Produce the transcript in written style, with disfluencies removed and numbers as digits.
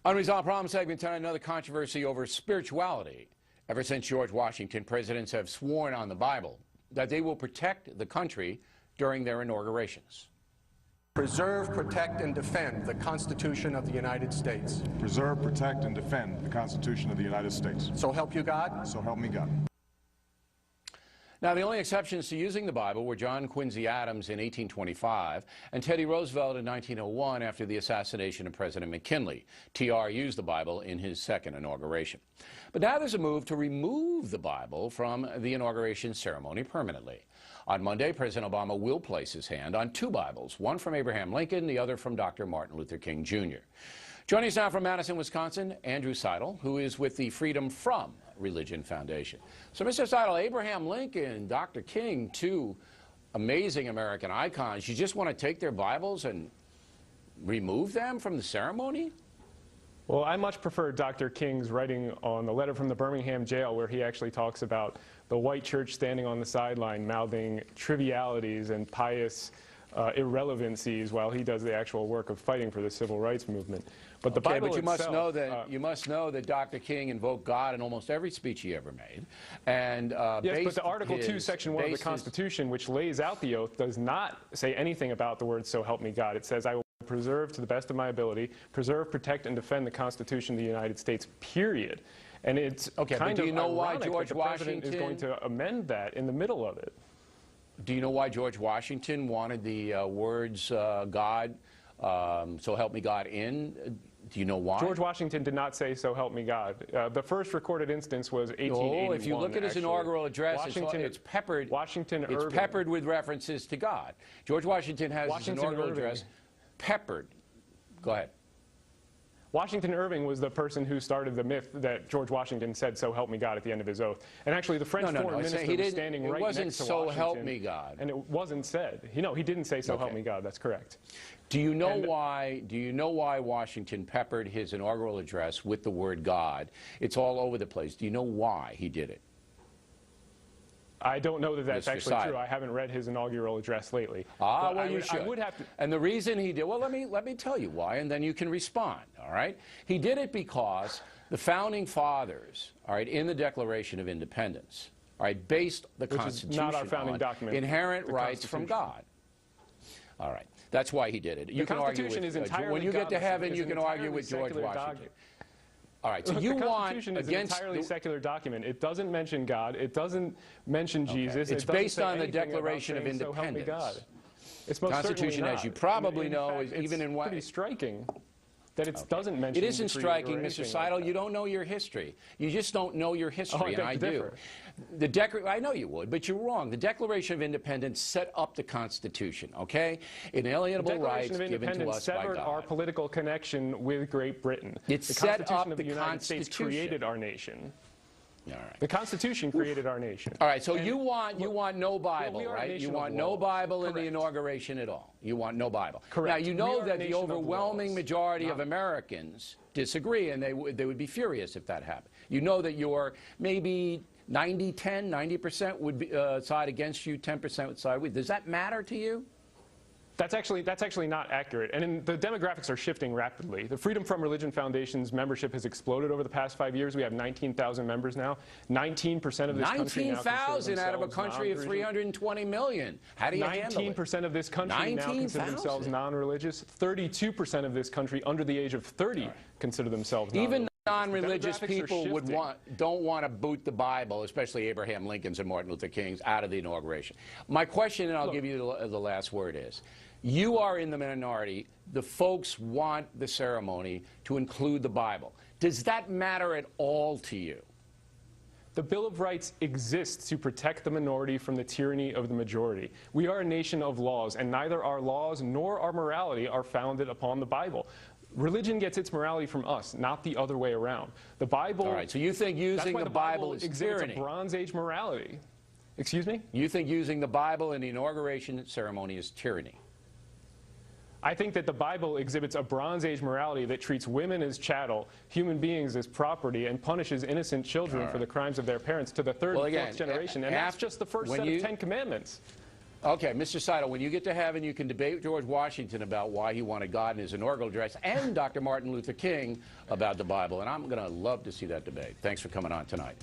Unresolved Problem segment tonight, another controversy over spirituality. Ever since George Washington, presidents have sworn on the Bible that they will protect the country during their inaugurations. Preserve, protect, and defend the Constitution of the United States. Preserve, protect, and defend the Constitution of the United States. So help you God? So help me God. Now, the only exceptions to using the Bible were John Quincy Adams in 1825 and Teddy Roosevelt in 1901 after the assassination of President McKinley. TR used the Bible in his second inauguration. But now there's a move to remove the Bible from the inauguration ceremony permanently. On Monday, President Obama will place his hand on two Bibles, one from Abraham Lincoln, the other from Dr. Martin Luther King, Jr. Joining us now from Madison, Wisconsin, Andrew Seidel, who is with the Freedom From Religion Foundation. So, Mr. Seidel, Abraham Lincoln, Dr. King, two amazing American icons, you just want to take their Bibles and remove them from the ceremony? Well, I much prefer Dr. King's writing on the letter from the Birmingham jail, where he actually talks about the white church standing on the sideline mouthing trivialities and pious irrelevancies while he does the actual work of fighting for the civil rights movement. But the Bible but you itself, must know that Dr. King invoked God in almost every speech he ever made. And yes, but the Article 2, Section 1 of the Constitution, which lays out the oath, does not say anything about the words "so help me God." It says, "I will preserve to the best of my ability, preserve, protect, and defend the Constitution of the United States, period." And it's kind of ironic that the president is going to amend that in the middle of it. Do you know why George Washington wanted the words God, so help me God in? Do you know why? George Washington did not say, "so help me God." The first recorded instance was 1881. Oh, if you look at his inaugural address, it's peppered with references to God. George Washington has his inaugural address peppered. Go ahead. Washington Irving was the person who started the myth that George Washington said, "so help me God," at the end of his oath. And actually, the French foreign minister was standing right next to Washington. It wasn't "so help me God," and it wasn't said. He didn't say "so help me God." That's correct. Do you know why? Do you know why Washington peppered his inaugural address with the word God? It's all over the place. Do you know why he did it? I don't know that that's actually true. I haven't read his inaugural address lately. Well, you should. I would have to. And the reason he did, well, let me tell you why, and then you can respond, all right? He did it because the Founding Fathers, all right, in the Declaration of Independence, all right, based the Constitution not our founding document, inherent rights from God. All right. That's why he did it. You can argue with, when you get to heaven, you can argue with George Washington. All right, so you the want Constitution is an entirely secular document. It doesn't mention God. It doesn't mention Jesus. It's based on the Declaration of Independence. It's most Constitution, as you probably know, is even in what. It's pretty striking that it doesn't mention. It isn't striking, Mr. Seidel. You don't know your history. You just don't know your history, and I do. I know you would, but you're wrong. The Declaration of Independence set up the Constitution, okay? Inalienable rights given to us by God. Severed our political connection with Great Britain. It set up the United States created our nation. All right. The Constitution created our nation. All right, so you want no Bible, right? You want no Bible in the inauguration at all. You want no Bible. Correct. Now, you know that the overwhelming majority of Americans disagree, and they would be furious if that happened. You know that your maybe 90-10, 90% would be, side against you, 10% would side with. Does that matter to you? That's actually not accurate, and the demographics are shifting rapidly. The Freedom From Religion Foundation's membership has exploded over the past 5 years. We have 19,000 members now. 19% of this country now 19,000 out of a country of 320 million. How do you handle it? 19% of this country now consider themselves non-religious. 32% of this country under the age of 30 consider themselves non-religious. Even non-religious people don't want to boot the Bible, especially Abraham Lincoln's and Martin Luther King's, out of the inauguration. My question, and I'll give you the last word, is, you are in the minority. The folks want the ceremony to include the Bible. Does that matter at all to you? The Bill of Rights exists to protect the minority from the tyranny of the majority. We are a nation of laws, and neither our laws nor our morality are founded upon the Bible. Religion gets its morality from us, not the other way around. The Bible. All right, so you think using the Bible is tyranny? A Bronze Age morality. Excuse me? You think using the Bible in the inauguration ceremony is tyranny? I think that the Bible exhibits a Bronze Age morality that treats women as chattel, human beings as property, and punishes innocent children for the crimes of their parents to the third and fourth generation. And that's just the first set of 10 Commandments. Okay, Mr. Seidel, when you get to heaven, you can debate George Washington about why he wanted God in his inaugural address and Dr. Martin Luther King about the Bible. And I'm going to love to see that debate. Thanks for coming on tonight.